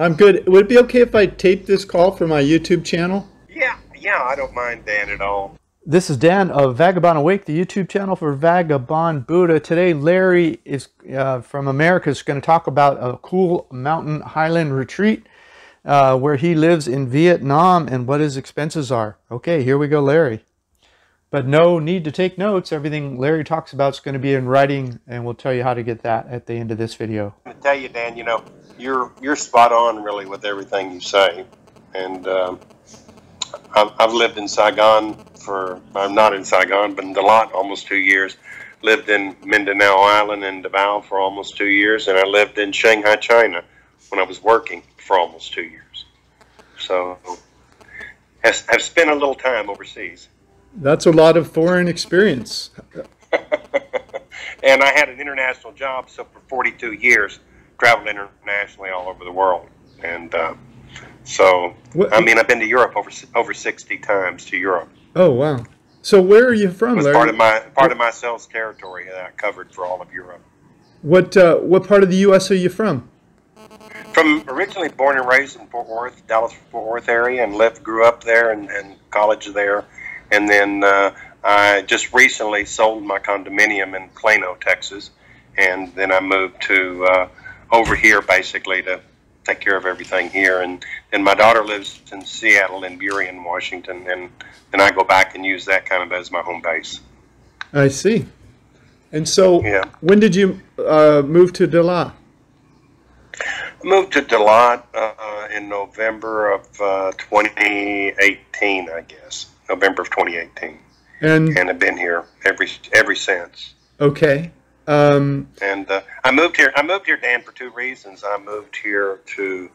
I'm good. Would it be okay if I tape this call for my YouTube channel? Yeah, I don't mind Dan at all. This is Dan of Vagabond Awake, the YouTube channel for Vagabond Buddha. Today, Larry is from America is going to talk about a cool mountain highland retreat where he lives in Vietnam and what his expenses are. Okay, here we go, Larry. But no need to take notes. Everything Larry talks about is going to be in writing, and we'll tell you how to get that at the end of this video. I tell you, Dan, you know, you're spot on really with everything you say. And I've lived in Saigon I'm not in Saigon, but in Dalat almost 2 years. Lived in Mindanao Island and Davao for almost 2 years, and I lived in Shanghai, China when I was working for almost 2 years. So I've spent a little time overseas. That's a lot of foreign experience. And I had an international job, so for 42 years, traveled internationally all over the world. And so, I mean, I've been to Europe over 60 times to Europe. Oh, wow. So where are you from, Larry? It was part of my sales territory that I covered for all of Europe. What part of the U.S. are you from? From originally born and raised in Fort Worth, Dallas-Fort Worth area, and grew up there and college there. And then I just recently sold my condominium in Plano, Texas, and then I moved to over here basically to take care of everything here. And my daughter lives in Seattle and Burien, Washington, and I go back and use that kind of as my home base. I see. And so, yeah. When did you move to Dalat? I moved to Dalat in November of 2018, I guess. November of 2018, and I've been here ever since. Okay. And I moved here, Dan, for two reasons. I moved here to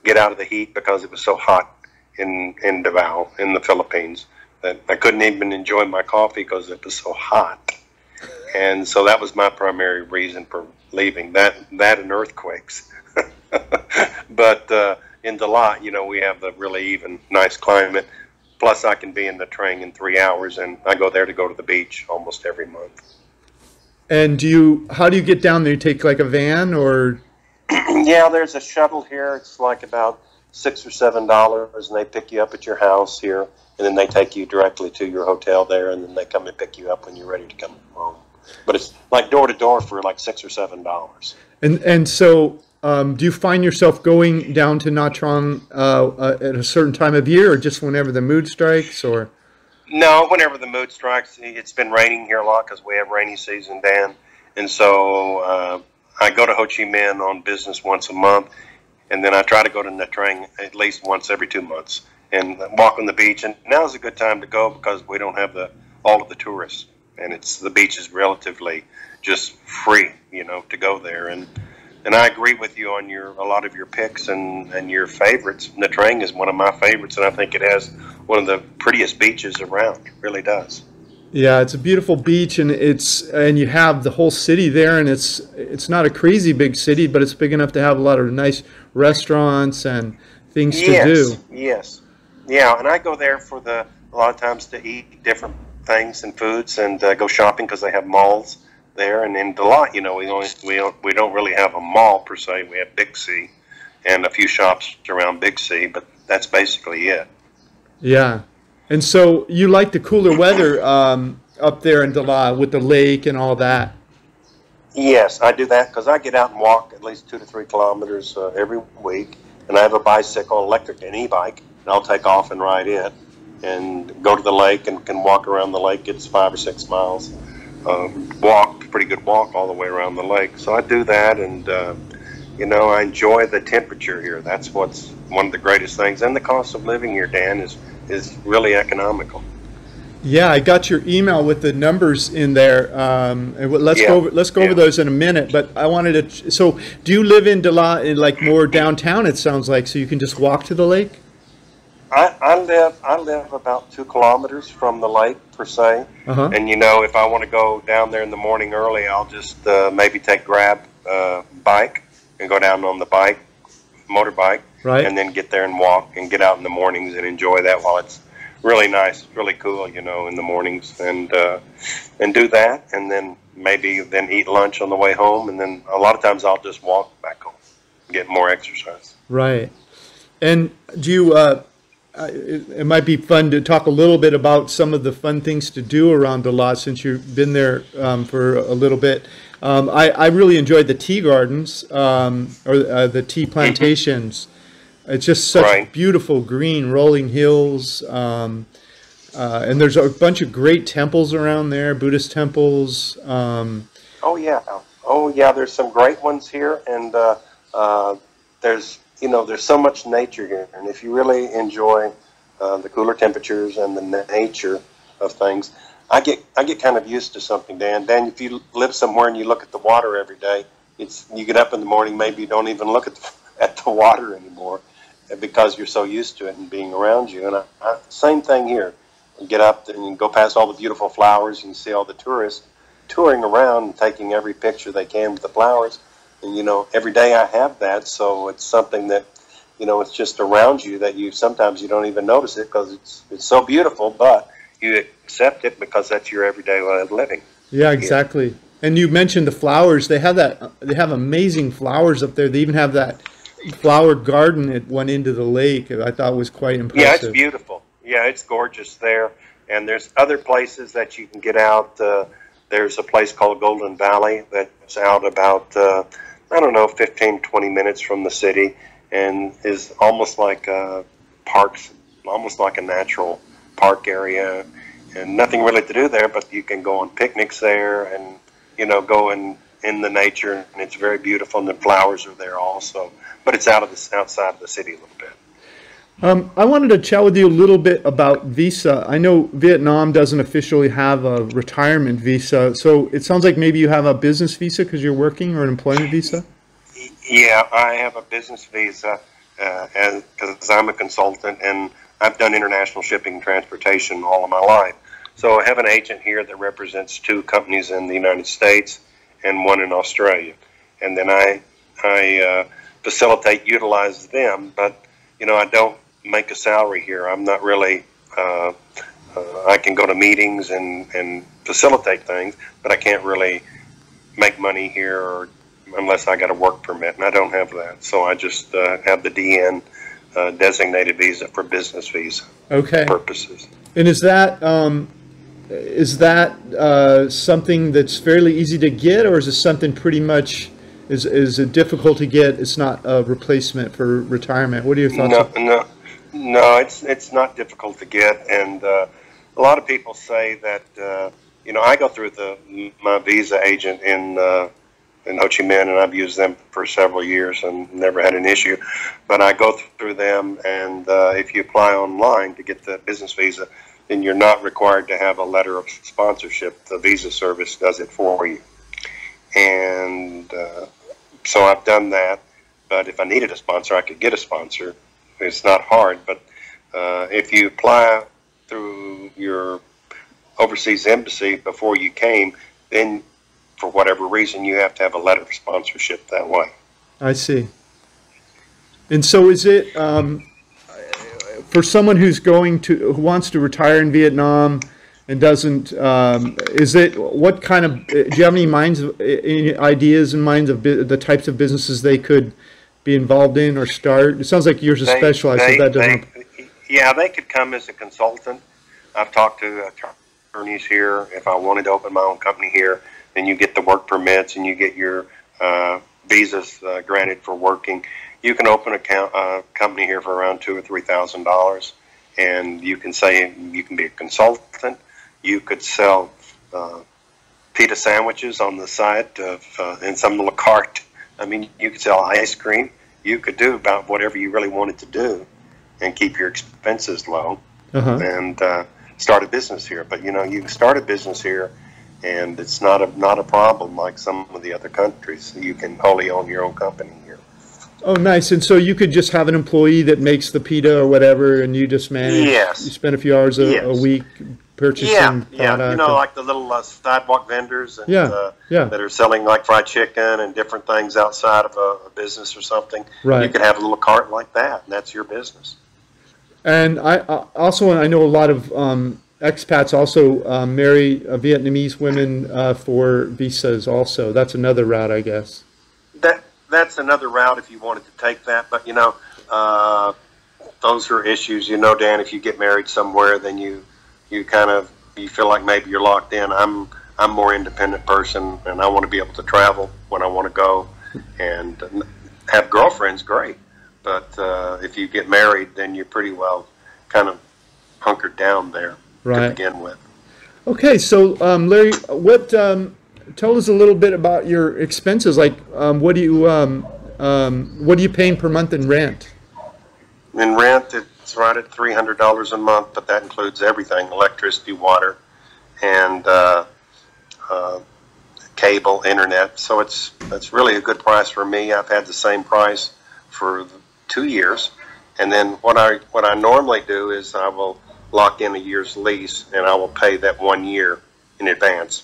get out of the heat because it was so hot in Davao, in the Philippines, that I couldn't even enjoy my coffee because it was so hot. And so that was my primary reason for leaving. That and earthquakes. But in Dalat, you know, we have the really even, nice climate. Plus, I can be in the train in 3 hours, and I go there to go to the beach almost every month. And how do you get down there? You take like a van, or? Yeah, there's a shuttle here. It's like about $6 or $7, and they pick you up at your house here, and then they take you directly to your hotel there, and then they come and pick you up when you're ready to come home. But it's like door to door for like $6 or $7. And so. Do you find yourself going down to Nha Trang at a certain time of year, or just whenever the mood strikes, or? No, whenever the mood strikes. It's been raining here a lot because we have rainy season, Dan. And so I go to Ho Chi Minh on business once a month, and then I try to go to Nha Trang at least once every 2 months and walk on the beach. And now's a good time to go because we don't have all of the tourists, and the beach is relatively just free, you know, to go there. And I agree with you on a lot of your picks and your favorites. Nha Trang is one of my favorites, and I think it has one of the prettiest beaches around. It really does. Yeah, it's a beautiful beach, and you have the whole city there, and it's not a crazy big city, but it's big enough to have a lot of nice restaurants and things to do. Yes, yeah, and I go there for a lot of times to eat different things and foods and go shopping because they have malls there. And in Dalat, you know, we don't really have a mall per se. We have Big C and a few shops around Big C, but that's basically it. Yeah. And so you like the cooler weather up there in Dalat with the lake and all that? Yes, I do that because I get out and walk at least 2 to 3 kilometers every week, and I have a bicycle, electric, and e-bike, and I'll take off and ride it and go to the lake and can walk around the lake. It's 5 or 6 miles. Pretty good walk all the way around the lake. So I do that, and you know, I enjoy the temperature here. That's what's one of the greatest things. And the cost of living here, Dan, is really economical. Yeah, I got your email with the numbers in there. Let's go over those in a minute. But I wanted to. So, do you live in Dalat, like more downtown? It sounds like, so you can just walk to the lake. I live about 2 kilometers from the lake per se, and you know, if I want to go down there in the morning early, I'll just maybe take Grab bike and go down on the motorbike, right, and then get there and walk and get out in the mornings and enjoy that while it's really nice, really cool, you know, in the mornings, and do that, and then maybe eat lunch on the way home, and then a lot of times I'll just walk back home. get more exercise. Right. And do you, it might be fun to talk a little bit about some of the fun things to do around the lot since you've been there for a little bit. I really enjoyed the tea gardens or the tea plantations. It's just such beautiful green rolling hills. And there's a bunch of great temples around there, Buddhist temples. Oh yeah, there's some great ones here, and there's so much nature here, and if you really enjoy the cooler temperatures and the nature of things, I get kind of used to something, Dan. Dan, if you live somewhere and you look at the water every day, you get up in the morning, maybe you don't even look at the water anymore because you're so used to it and being around you. And same thing here. You get up and you go past all the beautiful flowers and you see all the tourists touring around and taking every picture they can with the flowers. And, every day I have that, so it's something that, it's just around you that sometimes you don't even notice it because it's so beautiful, but you accept it because that's your everyday way of living. Yeah, exactly. Yeah. And you mentioned the flowers. They have amazing flowers up there. They even have that flower garden that went into the lake that I thought was quite impressive. Yeah, it's beautiful. Yeah, it's gorgeous there. And there's other places that you can get out. There's a place called Golden Valley that's out about, 15, 20 minutes from the city, and is almost like parks, almost like a natural park area, and nothing really to do there, but you can go on picnics there and, go in the nature, and it's very beautiful, and the flowers are there also. But it's outside of the city a little bit. I wanted to chat with you a little bit about visa. I know Vietnam doesn't officially have a retirement visa, so it sounds like maybe you have a business visa because you're working, or an employment visa? Yeah, I have a business visa because I'm a consultant, and I've done international shipping and transportation all of my life. So I have an agent here that represents 2 companies in the United States and 1 in Australia. And then I utilize them, but, I don't make a salary here. I'm not really, I can go to meetings and facilitate things, but I can't really make money here unless I got a work permit, and I don't have that. So I just have the DN designated visa for business visa purposes. And is that something that's fairly easy to get, or is it something pretty much is it difficult to get? It's not a replacement for retirement. What are your thoughts? No, it's not difficult to get, and a lot of people say that I go through my visa agent in Ho Chi Minh, and I've used them for several years and never had an issue. But I go through them, and if you apply online to get the business visa, then you're not required to have a letter of sponsorship. The visa service does it for you, and so I've done that. But if I needed a sponsor, I could get a sponsor. It's not hard, but if you apply through your overseas embassy before you came, then for whatever reason you have to have a letter of sponsorship that way. I see. And so is it for someone who wants to retire in Vietnam and doesn't, what kind of, do you have any ideas in mind of the types of businesses they could be involved in or start? It sounds like yours is specialized. Yeah, they could come as a consultant. I've talked to attorneys here. If I wanted to open my own company here, then you get the work permits and you get your visas granted for working. You can open a company here for around $2,000 or $3,000, and you can say you can be a consultant. You could sell pita sandwiches on the side in some little cart. I mean, you could sell ice cream. You could do about whatever you really wanted to do and keep your expenses low and start a business here. But, you can start a business here, and it's not a problem like some of the other countries. You can wholly own your own company here. Oh, nice. And so you could just have an employee that makes the pita or whatever, and you just manage. Yes. You spend a few hours a week purchasing product. Like the little sidewalk vendors and, that are selling like fried chicken and different things outside of a business or something. Right. You could have a little cart like that, and that's your business. And I know a lot of expats also marry Vietnamese women for visas also. That's another route, I guess. that's another route if you wanted to take that. But you know, those are issues. You know, Dan, if you get married somewhere, then you feel like maybe you're locked in. I'm a more independent person, and I want to be able to travel when I want to go, and have girlfriends. Great, but if you get married, then you're pretty well kind of hunkered down there to begin with. Okay, so Larry, what? Tell us a little bit about your expenses. Like, what are you paying per month in rent? In rent, it's right at $300 a month, but that includes everything: electricity, water, and cable, internet. So it's really a good price for me. I've had the same price for 2 years, and then what I normally do is I will lock in a year's lease, and I will pay that 1 year in advance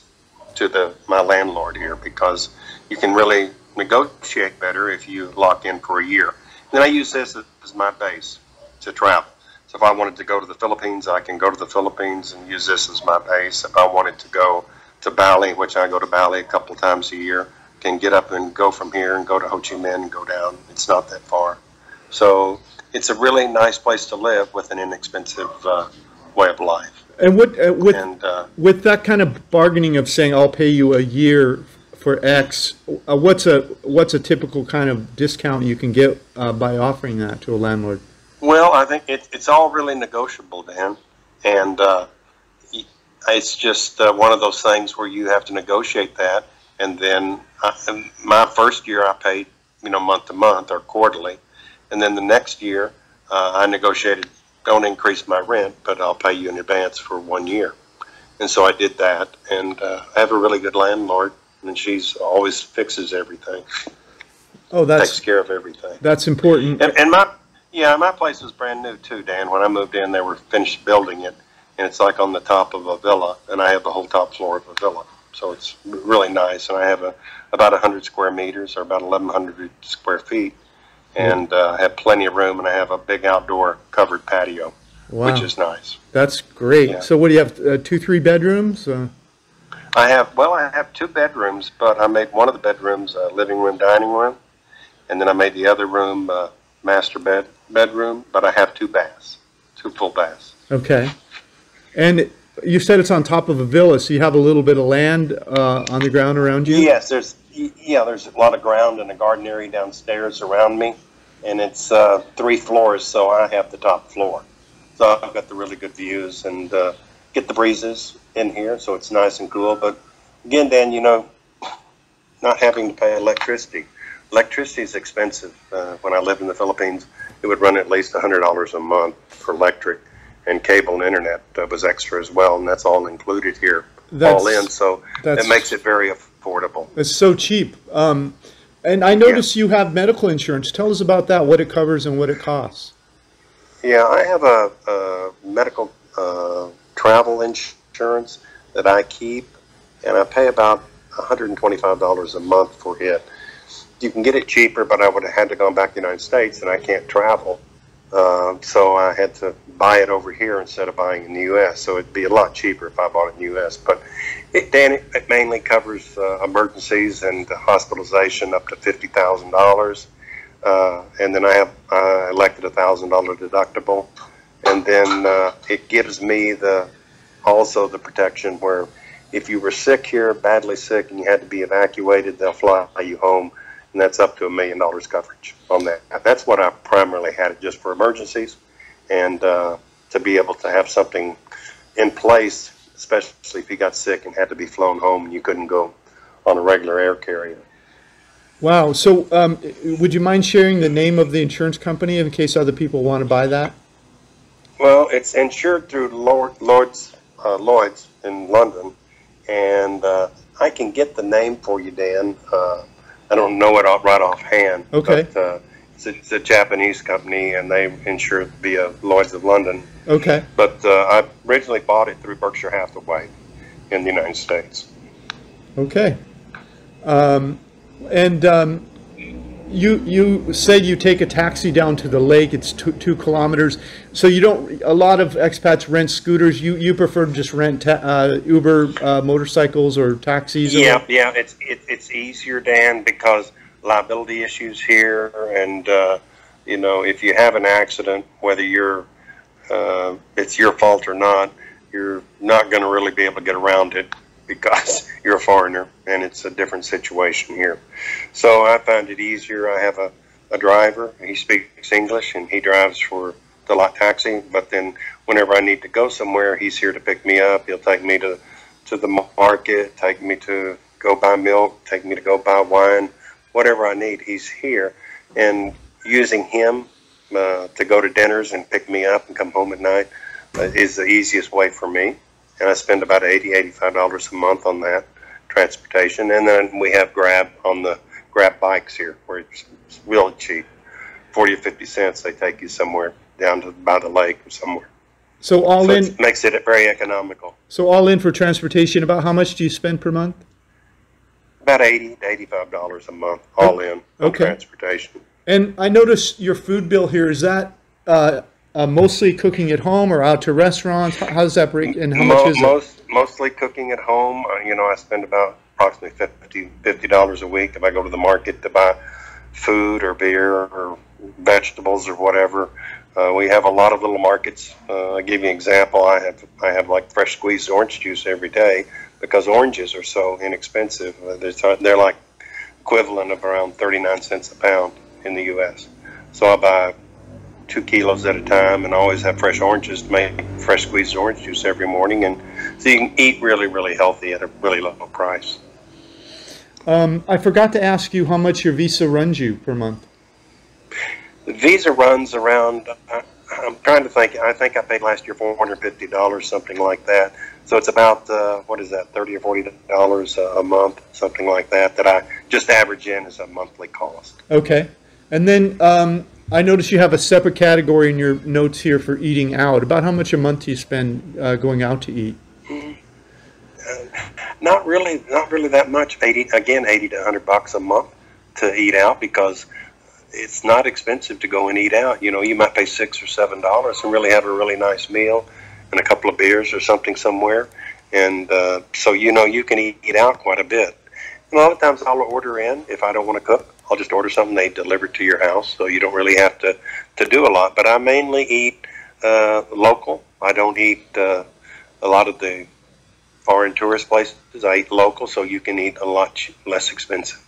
to my landlord here, because you can really negotiate better if you lock in for a year. Then I use this as my base to travel. So if I wanted to go to the Philippines, I can go to the Philippines and use this as my base. If I wanted to go to Bali, which I go to Bali a couple of times a year, can get up and go from here and go to Ho Chi Minh and go down. It's not that far. So it's a really nice place to live with an inexpensive way of life. And with that kind of bargaining of saying I'll pay you a year for X, what's a typical kind of discount you can get by offering that to a landlord? Well, I think it's all really negotiable, Dan, and it's just one of those things where you have to negotiate that. And then my first year I paid, you know, month to month or quarterly, and then the next year I negotiated, don't increase my rent, but I'll pay you in advance for 1 year. And so I did that, and I have a really good landlord, and she's always fixes everything. Oh, takes care of everything. That's important. And my place was brand new too, Dan. When I moved in, they were finished building it, and it's like on the top of a villa, and I have the whole top floor of a villa. So it's really nice, and I have about 100 square meters, or about 1,100 square feet. And I have plenty of room, and I have a big outdoor covered patio, which is nice. That's great. Yeah. So what do you have, 2, 3 bedrooms? I have 2 bedrooms, but I made one of the bedrooms a living room, dining room, and then I made the other room master bedroom, but I have 2 baths, 2 full baths. Okay. And you said it's on top of a villa, so you have a little bit of land on the ground around you? Yes, there's a lot of ground and a garden area downstairs around me, and it's 3 floors, so I have the top floor. So I've got the really good views and get the breezes in here, so it's nice and cool. But again, Dan, you know, not having to pay electricity. Electricity is expensive. When I lived in the Philippines, it would run at least $100 a month for electric, and cable and internet was extra as well, and that's all included here, all in. So it makes it very affordable. It's so cheap. And I notice you have medical insurance. Tell us about that, what it covers and what it costs. Yeah, I have a medical travel insurance that I keep, and I pay about $125 a month for it. You can get it cheaper, but I would have had to go back to the United States, and I can't travel. So I had to buy it over here instead of buying in the U.S. So it'd be a lot cheaper if I bought it in the U.S. But it mainly covers emergencies and hospitalization up to $50,000. And then I elected a $1,000 deductible. And then it gives me also the protection where if you were sick here, badly sick, and you had to be evacuated, they'll fly you home. And that's up to $1 million coverage on that. That's what I primarily had it just for emergencies, and to be able to have something in place, especially if you got sick and had to be flown home and you couldn't go on a regular air carrier. Wow. So would you mind sharing the name of the insurance company in case other people want to buy that? Well, it's insured through Lloyd's in London, and I can get the name for you, Dan. I don't know it right offhand. Okay. But it's a Japanese company, and they insure via Lloyd's of London. Okay. But I originally bought it through Berkshire Hathaway in the United States. Okay. You said you take a taxi down to the lake. It's 2 kilometers. So you don't. A lot of expats rent scooters. You prefer to just rent Uber motorcycles or taxis? Yeah. It's easier, Dan, because a liability issues here, and you know, if you have an accident, whether it's your fault or not, you're not going to really be able to get around it because you're a foreigner and it's a different situation here. So I find it easier. I have a driver. He speaks English and he drives for the lot taxi, but then whenever I need to go somewhere, he's here to pick me up. He'll take me to the market, take me to go buy milk, take me to go buy wine, whatever I need, he's here. And using him to go to dinners and pick me up and come home at night is the easiest way for me. And I spend about $85 a month on that transportation. And then we have Grab on the Grab bikes here, where it's really cheap. 40 or 50 cents, they take you somewhere down to by the lake or somewhere. So all in it makes it very economical. So all in for transportation, about how much do you spend per month? About $80 to $85 a month, all in on transportation. And I notice your food bill here, is that mostly cooking at home or out to restaurants? How does that break, and how much is it? Mostly cooking at home. You know, I spend about approximately $50 a week if I go to the market to buy food or beer or vegetables or whatever. We have a lot of little markets. I'll give you an example. I have like fresh squeezed orange juice every day because oranges are so inexpensive. They're like equivalent of around 39 cents a pound in the U.S. So I buy 2 kilos at a time and always have fresh oranges to make fresh squeezed orange juice every morning. And so you can eat really, really healthy at a really low price. I forgot to ask you how much your Visa runs you per month. The Visa runs around, I'm trying to think, I think I paid last year $450, something like that. So it's about, what is that, $30 or $40 a month, something like that, that I just average in as a monthly cost. Okay. And then I notice you have a separate category in your notes here for eating out. About how much a month do you spend going out to eat? Not really that much. 80 to $100 a month to eat out, because it's not expensive to go and eat out. You know, you might pay $6 or $7 and really have a really nice meal and a couple of beers or something somewhere. And so, you know, you can eat out quite a bit. And a lot of times I'll order in. If I don't want to cook, I'll just order something, they deliver it to your house, so you don't really have to do a lot. But I mainly eat local. I don't eat a lot of the foreign tourist places. I eat local, so you can eat a lot less expensive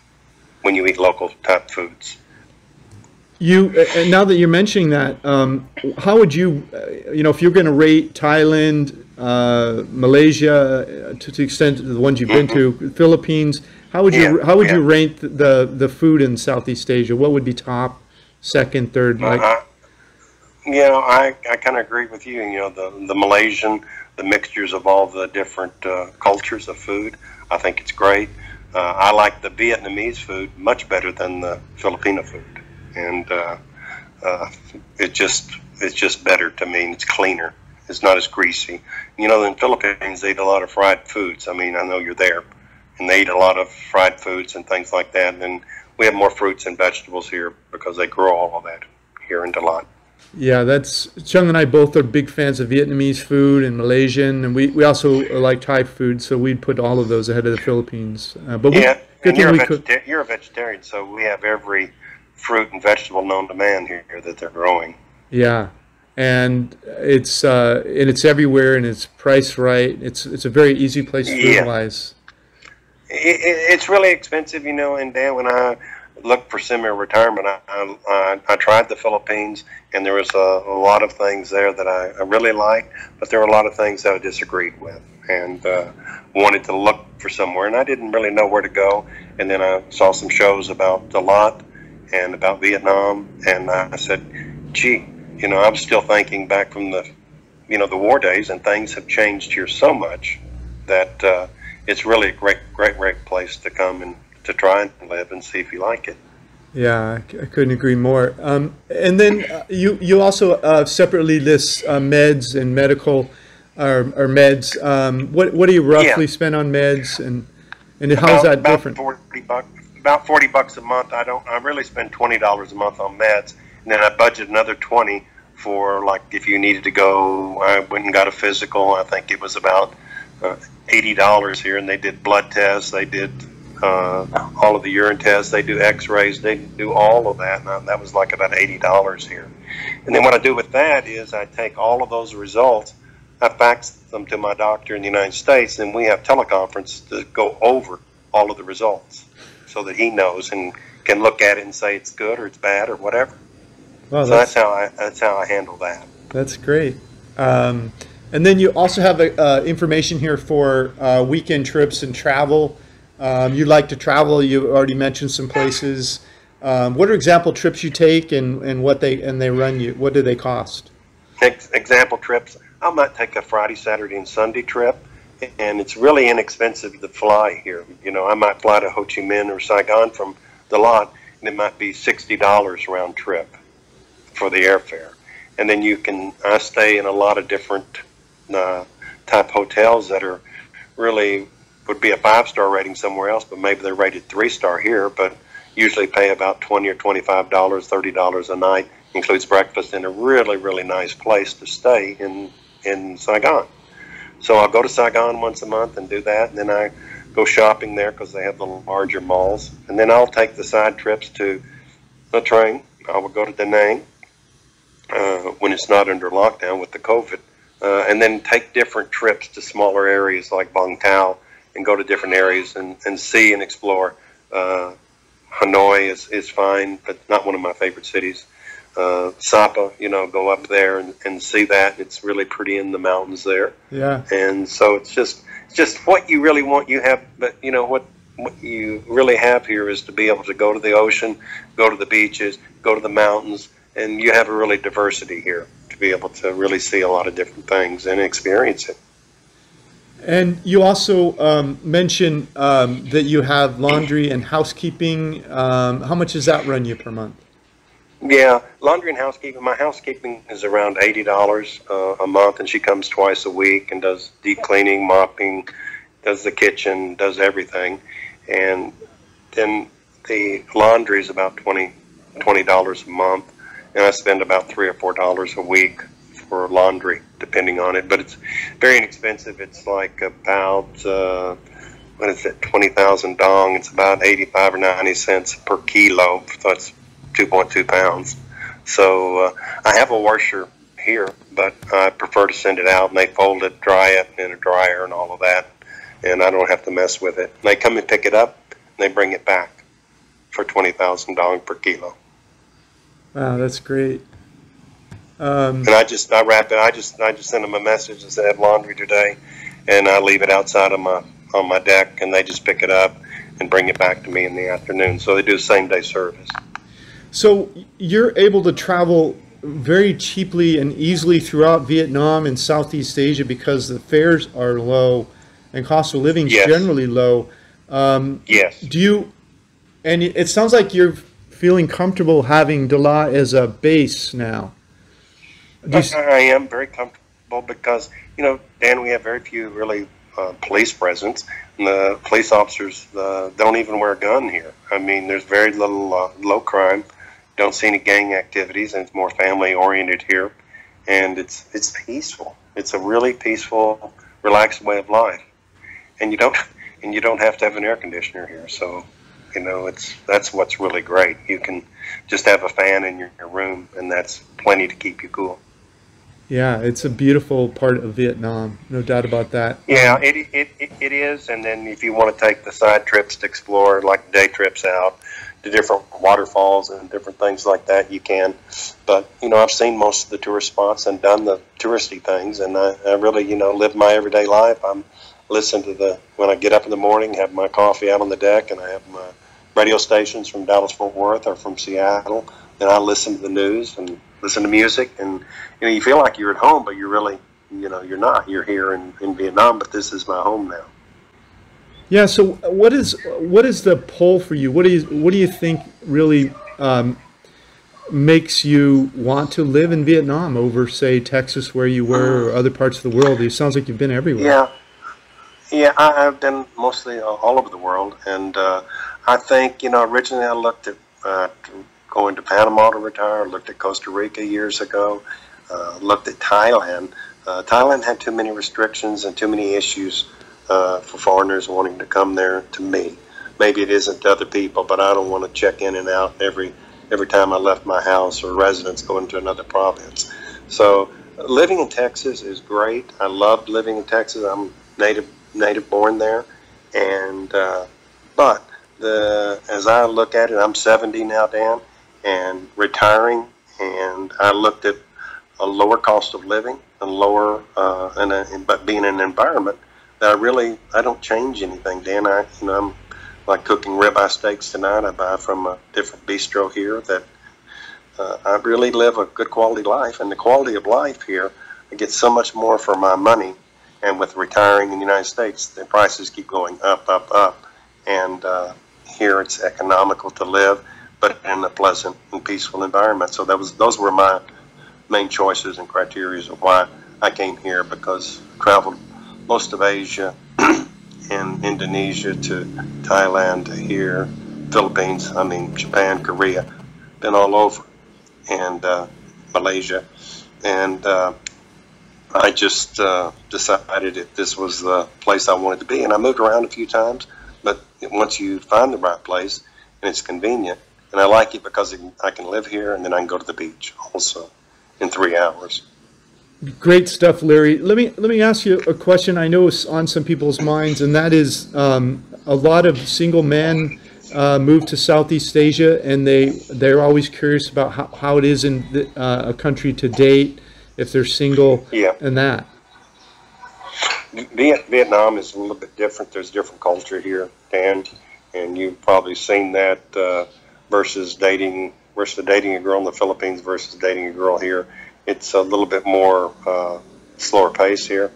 when you eat local type foods. And now that you're mentioning that, how would you, you know, if you're going to rate Thailand, Malaysia, to the extent of the ones you've been to, Philippines, how would you you rate the food in Southeast Asia? What would be top, second, third? Like? You know, I kind of agree with you. You know, the Malaysian, the mixtures of all the different cultures of food, I think it's great. I like the Vietnamese food much better than the Filipino food. And it's just better to me. It's cleaner. It's not as greasy. You know, in the Philippines, they eat a lot of fried foods. I mean, I know you're there, and they eat a lot of fried foods and things like that. And we have more fruits and vegetables here because they grow all of that here in Dalat. Yeah, Chung and I both are big fans of Vietnamese food and Malaysian, and we also like Thai food, so we'd put all of those ahead of the Philippines. But you're a vegetarian, so we have every fruit and vegetable known to man here that they're growing. Yeah, and it's everywhere, and it's priced right. It's a very easy place food-wise. It's really expensive, you know. And Dan, when I looked for semi-retirement, I tried the Philippines, and there was a lot of things there that I really liked, but there were a lot of things that I disagreed with, and wanted to look for somewhere, and I didn't really know where to go. And then I saw some shows about Dalat and about Vietnam, and I said, gee, you know, I'm still thinking back from the war days, and things have changed here so much that it's really a great place to come and to try and live and see if you like it. Yeah, I couldn't agree more. And then you also separately list meds and medical or meds. What do you roughly spend on meds, and how is that different? About $40 a month. I really spend $20 a month on meds, and then I budget another $20 for, like, if you needed to go. I went and got a physical. I think it was about $80 here, and they did blood tests. They did all of the urine tests. They do x-rays. They do all of that. And that was like about $80 here. And then what I do with that is I take all of those results, I fax them to my doctor in the United States, and we have teleconference to go over all of the results so that he knows and can look at it and say it's good or it's bad or whatever. Well, so that's how I handle that. That's great. And then you also have information here for weekend trips and travel. You like to travel. You already mentioned some places. What are example trips you take, and what they run you? What do they cost? Example trips. I might take a Friday, Saturday, and Sunday trip, and it's really inexpensive to fly here. You know, I might fly to Ho Chi Minh or Saigon from the lot, and it might be $60 round trip for the airfare. And then I stay in a lot of different type hotels that are really would be a 5-star rating somewhere else, but maybe they're rated 3-star here, but usually pay about $20 or $25, $30 a night, includes breakfast, in a really, really nice place to stay in Saigon. So I'll go to Saigon once a month and do that, and then I go shopping there because they have the larger malls. And then I'll take the side trips to the train. I will go to Da Nang when it's not under lockdown with the COVID, and then take different trips to smaller areas like Vung Tau and go to different areas and see and explore. Hanoi is fine, but not one of my favorite cities. Sapa, you know, go up there and see that. It's really pretty in the mountains there. Yeah. And so it's just what you really want. You have, but you know what you really have here is to be able to go to the ocean, go to the beaches, go to the mountains, and you have a really diversity here to be able to really see a lot of different things and experience it. And you also mentioned that you have laundry and housekeeping. How much does that run you per month? Yeah, laundry and housekeeping. My housekeeping is around $80 a month, and she comes twice a week and does deep cleaning, mopping, does the kitchen, does everything. And then the laundry is about $20 a month, and I spend about $3 or $4 a week for laundry, depending on it. But it's very inexpensive. It's like about, what is it, 20,000 dong. It's about 85 or 90 cents per kilo. So it's 2.2 pounds. So I have a washer here, but I prefer to send it out, and they fold it, dry it in a dryer and all of that, and I don't have to mess with it. They come and pick it up, and they bring it back for 20,000 dong per kilo. Wow, that's great. And I wrap it. I just send them a message that says I have laundry today, and I leave it outside of on my deck, and they just pick it up and bring it back to me in the afternoon. So they do same-day service. So you're able to travel very cheaply and easily throughout Vietnam and Southeast Asia because the fares are low and cost of living is generally low. Yes. Do you? And it sounds like you're feeling comfortable having Da La as a base now. I am very comfortable because, you know, Dan, we have very few really police presence, and the police officers don't even wear a gun here. I mean, there's very little low crime. Don't see any gang activities, and it's more family oriented here, and it's peaceful. It's a really peaceful, relaxed way of life, and you don't have to have an air conditioner here. So, you know, that's what's really great. You can just have a fan in your room, and that's plenty to keep you cool. Yeah, it's a beautiful part of Vietnam, no doubt about that. Yeah, it is. And then if you want to take the side trips to explore, like day trips out to different waterfalls and different things like that, you can. But, you know, I've seen most of the tourist spots and done the touristy things, and I really, you know, live my everyday life. I'm listen to when I get up in the morning, have my coffee out on the deck, and I have my radio stations from Dallas-Fort Worth or from Seattle, and I listen to the news and listen to music, and you know, you feel like you're at home, but you're really, you know, you're not. You're here in Vietnam, but this is my home now. Yeah. So what is the pull for you? What do you think really makes you want to live in Vietnam over, say, Texas, where you were, or other parts of the world? It sounds like you've been everywhere. Yeah, I've been mostly all over the world, and I think, you know, originally I looked at going to Panama to retire, looked at Costa Rica years ago, looked at Thailand. Thailand had too many restrictions and too many issues for foreigners wanting to come there, to me. maybe it isn't to other people, but I don't want to check in and out every time I left my house or residence going to another province. So living in Texas is great. I loved living in Texas. I'm native born there, and but as I look at it, I'm 70 now, Dan, and retiring, and I looked at a lower cost of living and lower, but being in an environment that I don't change anything, Dan. I'm like cooking ribeye steaks tonight. I buy from a different bistro here that I really live a good quality life, and the quality of life here, I get so much more for my money. And with retiring in the United States, the prices keep going up, up, up, and here it's economical to live, but in a pleasant and peaceful environment. So those were my main choices and criteria of why I came here, because I traveled most of Asia and Indonesia to Thailand to here, Philippines, Japan, Korea, been all over, and Malaysia, and I just decided that this was the place I wanted to be, and I moved around a few times, but once you find the right place and it's convenient, and I like it because I can live here and then I can go to the beach also in 3 hours. Great stuff, Larry. Let me ask you a question I know is on some people's minds, and that is a lot of single men move to Southeast Asia, and they're always curious about how it is in a country to date, if they're single, yeah, and that. Vietnam is a little bit different. There's different culture here, Dan, and you've probably seen that versus dating a girl in the Philippines versus dating a girl here. It's a little bit more slower pace here,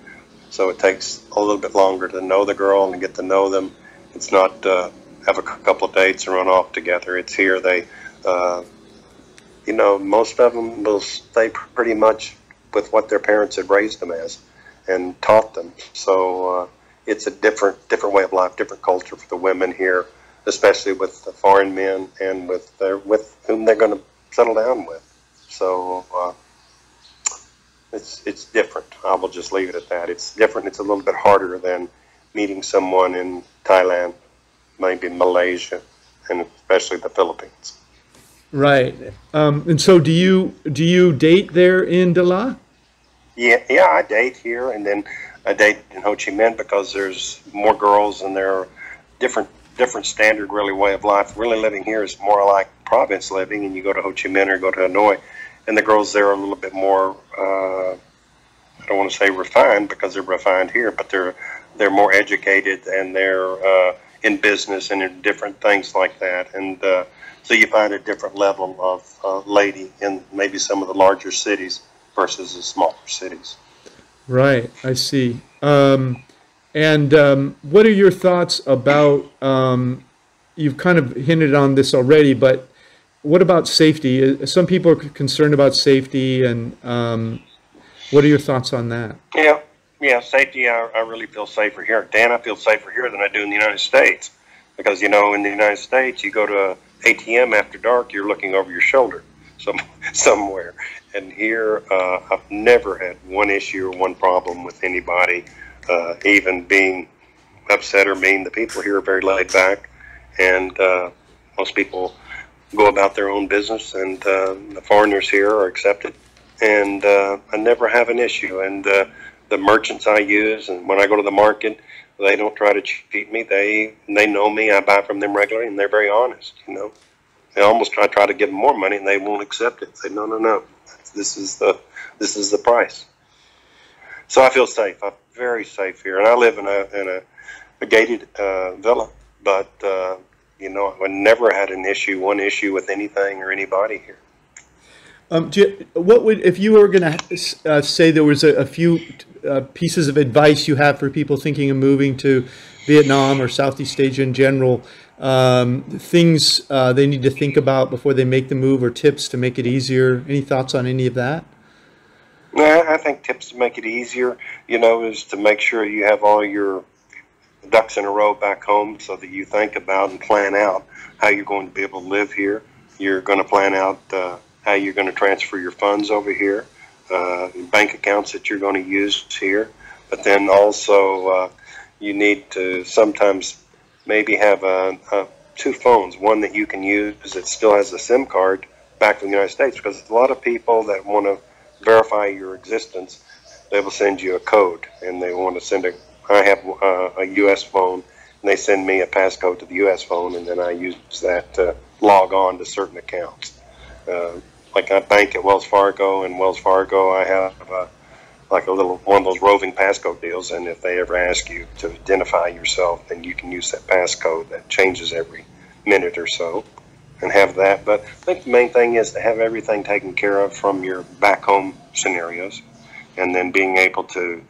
so it takes a little bit longer to know the girl and get to know them. It's not have a couple of dates and run off together. It's here they, most of them will stay pretty much with what their parents had raised them as and taught them. So it's a different way of life, different culture for the women here, especially with the foreign men and with whom they're going to settle down with. So it's different. I will just leave it at that. It's different. It's a little bit harder than meeting someone in Thailand, maybe Malaysia, and especially the Philippines. Right. And so do you date there in Dalat? Yeah, I date here, and then I date in Ho Chi Minh because there's more girls, and they're different standard, really, way of life. Really living here is more like province living, and you go to Ho Chi Minh or go to Hanoi, and the girls there are a little bit more, I don't want to say refined because they're refined here, but they're more educated, and they're in business and in different things like that. And so you find a different level of lady in maybe some of the larger cities versus the smaller cities. Right, I see. And what are your thoughts about, you've kind of hinted on this already, but what about safety? Some people are concerned about safety, and what are your thoughts on that? Yeah, safety, I really feel safer here. Dan, I feel safer here than I do in the United States. Because, in the United States, you go to an ATM after dark, you're looking over your shoulder somewhere. And here, I've never had one issue or one problem with anybody, even being upset or mean. The people here are very laid back, and most people go about their own business, and the foreigners here are accepted. And I never have an issue. And the merchants I use, and when I go to the market, they don't try to cheat me. They know me. I buy from them regularly, and they're very honest. They almost try to give them more money, and they won't accept it. Say, no. This is the price. So I feel safe. I'm very safe here, and I live in a gated villa. But I never had one issue with anything or anybody here. What would, if you were going to say there was a few pieces of advice you have for people thinking of moving to Vietnam or Southeast Asia in general, things they need to think about before they make the move, or tips to make it easier? Any thoughts on any of that? Yeah, I think tips to make it easier, is to make sure you have all your ducks in a row back home, so that you think about and plan out how you're going to be able to live here. You're going to plan out how you're going to transfer your funds over here, bank accounts that you're going to use here. But then also you need to sometimes maybe have two phones, one that you can use that still has a SIM card back from the United States, because a lot of people that want to verify your existence, they will send you a code, and they want to send I have a U.S. phone, and they send me a passcode to the U.S. phone, and then I use that to log on to certain accounts. Like I bank at Wells Fargo, and Wells Fargo, I have like a little one of those roving passcode deals, and if they ever ask you to identify yourself, then you can use that passcode that changes every minute or so, and have that. But I think the main thing is to have everything taken care of from your back home scenarios, and then being able to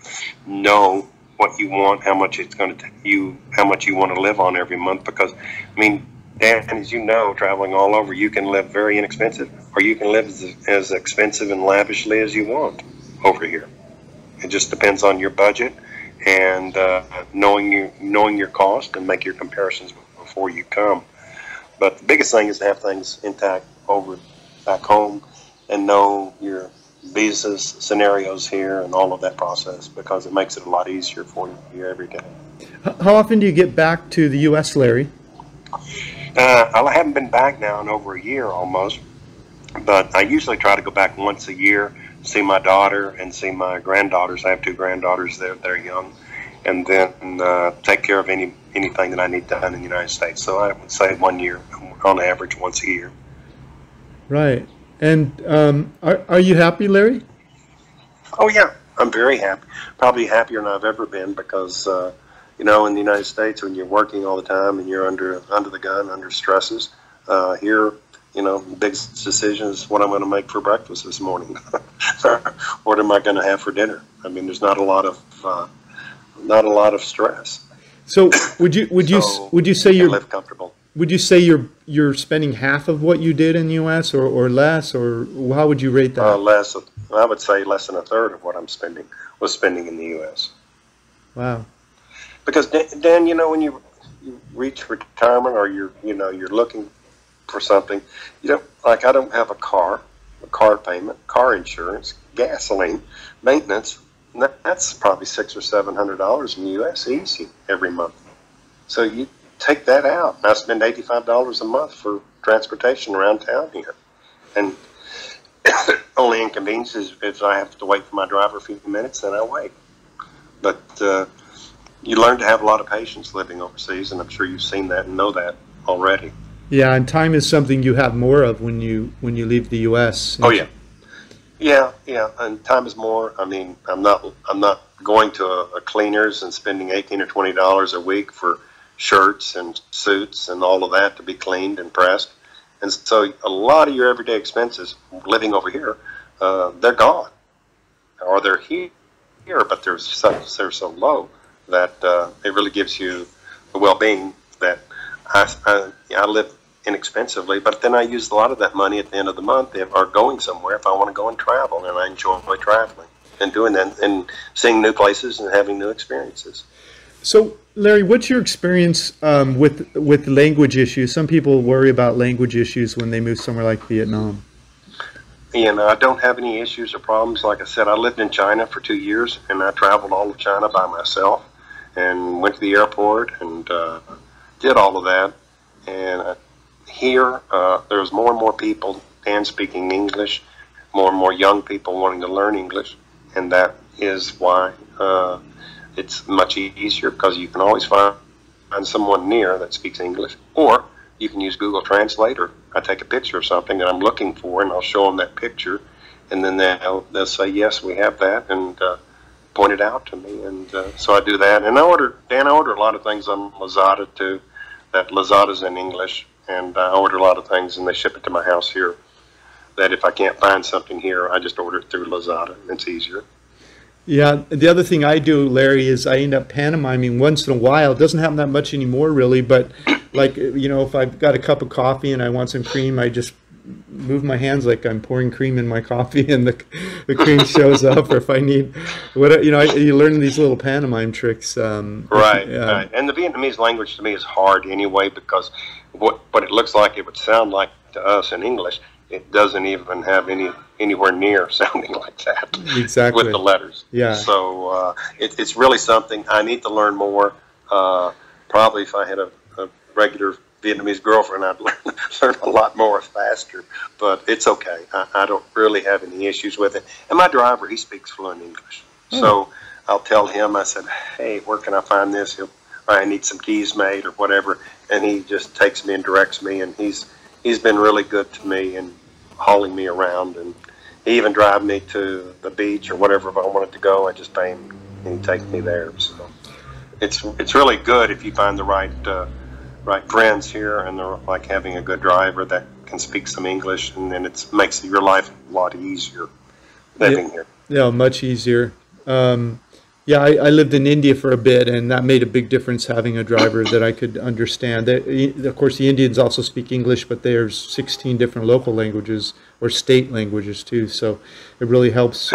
know what you want, how much it's going to take you, how much you want to live on every month. Because, I mean, Dan, as you know, traveling all over, you can live very inexpensive, or you can live as expensive and lavishly as you want over here. It just depends on your budget and knowing your cost, and make your comparisons before you come. But the biggest thing is to have things intact over back home, and know your visas, scenarios here, and all of that process, because it makes it a lot easier for you every day. How often do you get back to the U.S., Larry? I haven't been back now in over a year almost, but I usually try to go back once a year, see my daughter and see my granddaughters. I have two granddaughters that are young, and then take care of anything that I need done in the United States. So I would say 1 year, on average, once a year. Right. And are you happy, Larry? Oh yeah, I'm very happy. Probably happier than I've ever been, because you know, in the United States, when you're working all the time and you're under the gun, under stresses, here, you know, the biggest decision is what I'm going to make for breakfast this morning. What am I going to have for dinner? I mean, there's not a lot of stress. So would you say you live comfortable? Would you say you're spending half of what you did in the U.S. or less, or how would you rate that? Less. I would say less than a third of what was spending in the U.S. Wow. Because Dan, you know, when you reach retirement, or you're looking for something, like I don't have a car payment, car insurance, gasoline, maintenance. And that's probably $600 or $700 in the U.S. easy every month. So you take that out. I spend $85 a month for transportation around town here, and only inconvenience is I have to wait for my driver a few minutes, then I wait. But you learn to have a lot of patience living overseas, and I'm sure you've seen that and know that already. Yeah, and time is something you have more of when you leave the U.S. Oh yeah. Yeah, and time is more. I mean, I'm not going to a cleaners and spending $18 or $20 a week for shirts and suits and all of that to be cleaned and pressed. And so a lot of your everyday expenses living over here, they're gone, or they're here, but they're so low that it really gives you the well-being that I live inexpensively, but then I use a lot of that money at the end of the month or going somewhere if I want to go and travel, and I enjoy traveling and doing that and seeing new places and having new experiences. So, Larry, what's your experience with language issues? Some people worry about language issues when they move somewhere like Vietnam. And I don't have any issues or problems. Like I said, I lived in China for 2 years, and I traveled all of China by myself and went to the airport and did all of that. And here, there's more and more people speaking English, more and more young people wanting to learn English, and that is why it's much easier, because you can always find someone near that speaks English, or you can use Google Translate, or I take a picture of something that I'm looking for, and I'll show them that picture, and then they'll say, yes, we have that, and point it out to me, and so I do that. And I order a lot of things on Lazada too. That Lazada's in English, and I order a lot of things, and they ship it to my house here. That if I can't find something here, I just order it through Lazada. It's easier. Yeah, the other thing I do, Larry, is I end up pantomiming once in a while. It doesn't happen that much anymore, really, but like, if I've got a cup of coffee and I want some cream, I just move my hands like I'm pouring cream in my coffee, and the cream shows up. Or if I need, you learn these little pantomime tricks. Right. And the Vietnamese language to me is hard anyway, because what it looks like, it would sound like to us in English, it doesn't even have anywhere near sounding like that. Exactly. With the letters. Yeah. So it's really something I need to learn more. Probably if I had regular Vietnamese girlfriend, I'd learn a lot more faster, but it's okay. I don't really have any issues with it. And my driver, he speaks fluent English. So I'll tell him, I said, hey, where can I find this? I need some keys made or whatever. And he just takes me and directs me. And he's been really good to me and hauling me around. And he even drive me to the beach or whatever if I wanted to go. I just pay him and he takes me there. So it's really good if you find the right friends here, and they're like having a good driver that can speak some English, and then it makes your life a lot easier living here. Yeah, much easier. Yeah, I lived in India for a bit, and that made a big difference having a driver that I could understand. Of course, the Indians also speak English, but there's 16 different local languages or state languages too, so it really helps.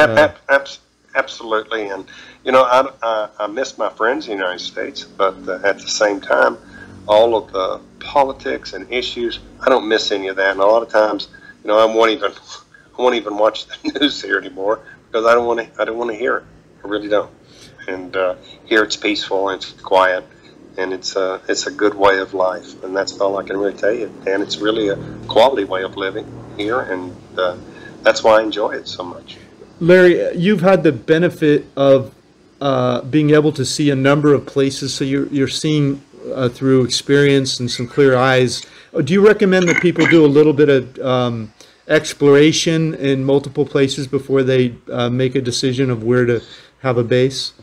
Absolutely, and you know, I miss my friends in the United States, but at the same time, all of the politics and issues, I don't miss any of that. And a lot of times, you know, I won't even watch the news here anymore because I don't want to hear it. I really don't. And here it's peaceful and it's quiet, and it's a good way of life, and that's all I can really tell you. And it's really a quality way of living here, and that's why I enjoy it so much. Larry, you've had the benefit of being able to see a number of places, so you're seeing through experience and some clear eyes. Do you recommend that people do a little bit of exploration in multiple places before they make a decision of where to have a base?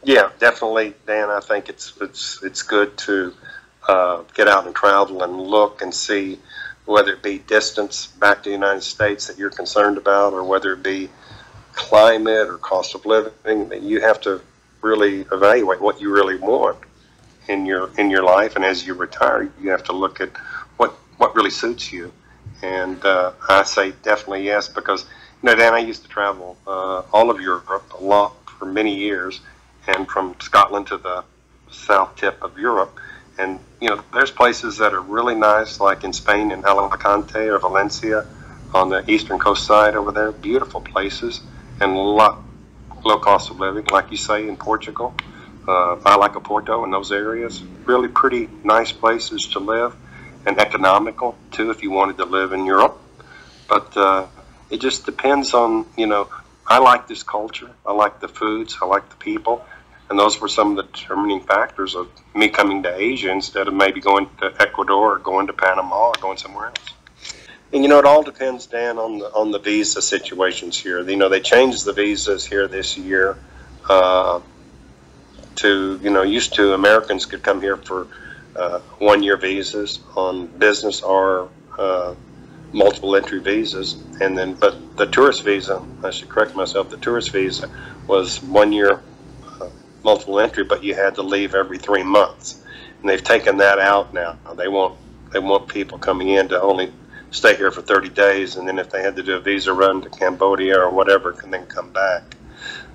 Yeah, definitely, Dan. I think it's good to get out and travel and look and see, whether it be distance back to the United States that you're concerned about, or whether it be climate or cost of living. That you have to really evaluate what you really want in your life, and as you retire, you have to look at what really suits you. And I say definitely yes, because you know, Dan, I used to travel all of Europe a lot for many years, and from Scotland to the south tip of Europe. And you know, there's places that are really nice, like in Spain, in Alicante or Valencia, on the eastern coast side over there. Beautiful places, and a lot low cost of living, like you say, in Portugal. I like Porto and those areas. Really pretty nice places to live, and economical too if you wanted to live in Europe. But it just depends on, you know, I like this culture, I like the foods, I like the people, and those were some of the determining factors of me coming to Asia instead of maybe going to Ecuador or going to Panama or going somewhere else. And you know, it all depends, Dan, on the visa situations here. You know, they changed the visas here this year. To, you know, used to Americans could come here for 1-year visas on business or multiple entry visas, and then but the tourist visa, I should correct myself, the tourist visa was 1 year multiple entry, but you had to leave every 3 months, and they've taken that out now. They want people coming in to only stay here for 30 days, and then if they had to do a visa run to Cambodia or whatever, can then come back.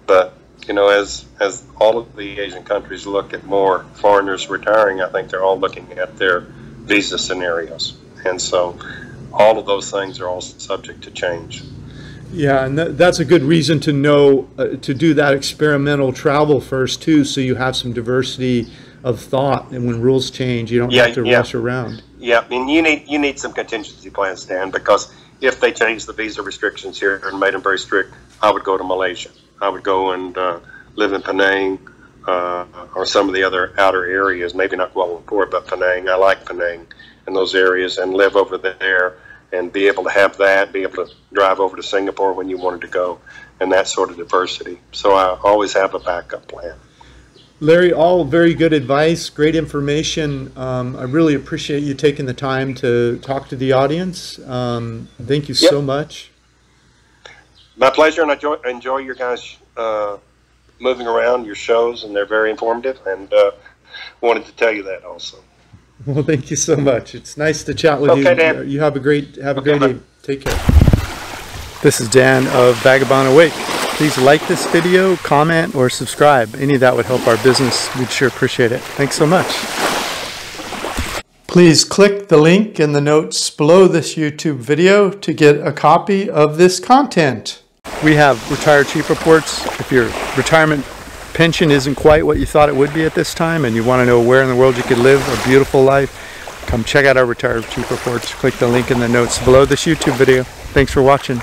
But you know, as all of the Asian countries look at more foreigners retiring, I think they're all looking at their visa scenarios, and so all of those things are all subject to change. Yeah, and that's a good reason to know to do that experimental travel first too, so you have some diversity of thought, and when rules change, you don't have to rush around. Yeah, and you need some contingency plans, Dan, because if they change the visa restrictions here and made them very strict, I would go to Malaysia. I would go and live in Penang or some of the other outer areas, maybe not Kuala Lumpur, but Penang. I like Penang and those areas, and live over there and be able to have that, be able to drive over to Singapore when you wanted to go, and that sort of diversity. So I always have a backup plan. Larry, all very good advice, great information. I really appreciate you taking the time to talk to the audience. Thank you so much. My pleasure, and I enjoy your guys moving around, your shows, and they're very informative, and wanted to tell you that also. Well, thank you so much. It's nice to chat with you. Dan. You have a great day. Take care. This is Dan of Vagabond Awake. Please like this video, comment, or subscribe. Any of that would help our business. We'd sure appreciate it. Thanks so much. Please click the link in the notes below this YouTube video to get a copy of this content. We have retired chief reports. If your retirement pension isn't quite what you thought it would be at this time, and you want to know where in the world you could live a beautiful life, come check out our Retire Cheap reports. Click the link in the notes below this YouTube video. Thanks for watching.